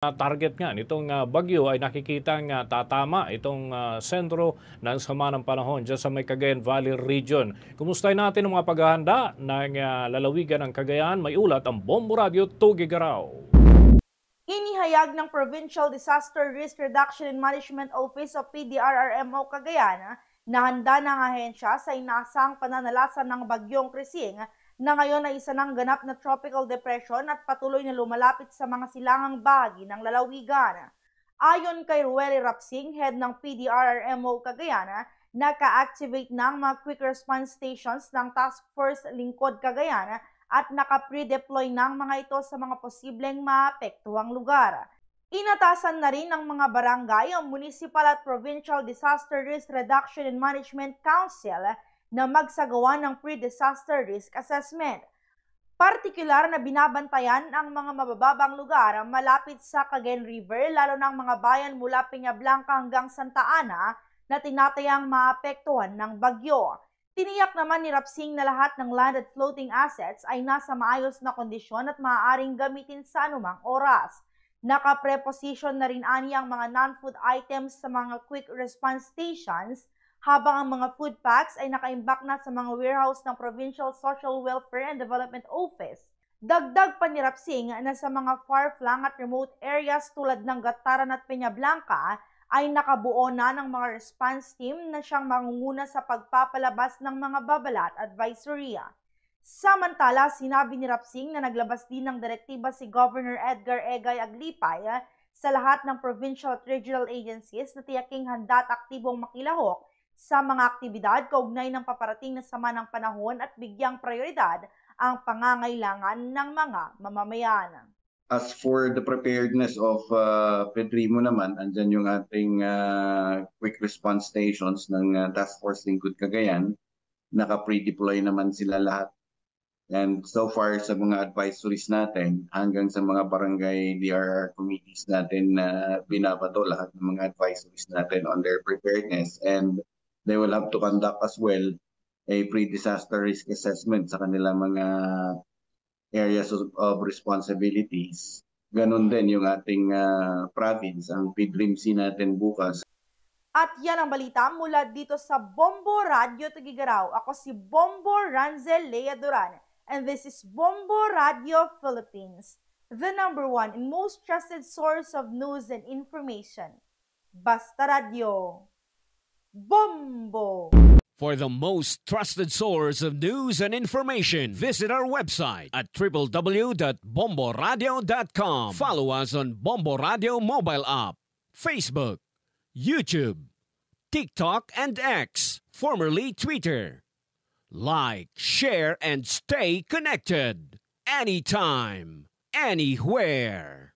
Target nga nitong bagyo ay nakikitang tatama itong sentro ng sama ng panahon dyan sa may Cagayan Valley Region. Kumustahin natin ang mga paghahanda ng lalawigan ng Cagayan? May ulat ang Bombo Radio Tugi Garaw. Inihayag ng Provincial Disaster Risk Reduction and Management Office o PDRRMO Cagayan na handa ng ahensya sa inaasang pananalasan ng bagyong Krising na ngayon ay isa ng ganap na tropical depression at patuloy na lumalapit sa mga silangang bahagi ng lalawigan. Ayon kay Rueli Rapsing, head ng PDRRMO Cagayan, naka-activate ng mga quick response stations ng Task Force Lingkod Cagayan at naka-pre-deploy ng mga ito sa mga posibleng maapektuhang lugar. Inatasan na rin ng mga barangay ang Municipal at Provincial Disaster Risk Reduction and Management Council na magsagawa ng pre-disaster risk assessment. Partikular na binabantayan ang mga mabababang lugar malapit sa Cagayan River, lalo ng mga bayan mula Peña Blanca hanggang Santa Ana na tinatayang maapektuhan ng bagyo. Tiniyak naman ni Rapsing na lahat ng land at floating assets ay nasa maayos na kondisyon at maaaring gamitin sa anumang oras. Naka-preposition na rin ang mga non-food items sa mga quick response stations, habang ang mga food packs ay nakaimbak na sa mga warehouse ng Provincial Social Welfare and Development Office. Dagdag pa ni Rapsing na sa mga far-flung at remote areas tulad ng Gataran at Peña Blanca ay nakabuo na ng mga response team na siyang mangunguna sa pagpapalabas ng mga babala at advisory. Samantala, sinabi ni Rapsing na naglabas din ng direktiba si Governor Edgar Egay Aglipay sa lahat ng provincial at regional agencies na tiyaking handa at aktibong makilahok sa mga aktibidad kaugnay ng paparating na sama ng panahon at bigyang prioridad ang pangangailangan ng mga mamamayan. As for the preparedness of Pedrimo naman, andyan yung ating quick response stations ng Task Force Lingkod Cagayan. Naka-pre-deploy naman sila lahat. And so far sa mga advisories natin, hanggang sa mga barangay DRR committees natin na binabato lahat ng mga advisories natin on their preparedness. And they will have to conduct as well a pre-disaster risk assessment sa kanilang mga areas of responsibilities. Ganon din yung ating province, ang PDRIMC natin bukas. At yan ang balita mula dito sa Bombo Radio Tugigaraw. Ako si Bombo Ranzel Lea Duran, and this is Bombo Radio Philippines, the #1 and most trusted source of news and information. Basta Radio. Bombo! For the most trusted source of news and information, visit our website at www.bomboradio.com. Follow us on Bombo Radio mobile app, Facebook, YouTube, TikTok, and X, formerly Twitter. Like, share, and stay connected. Anytime, anywhere.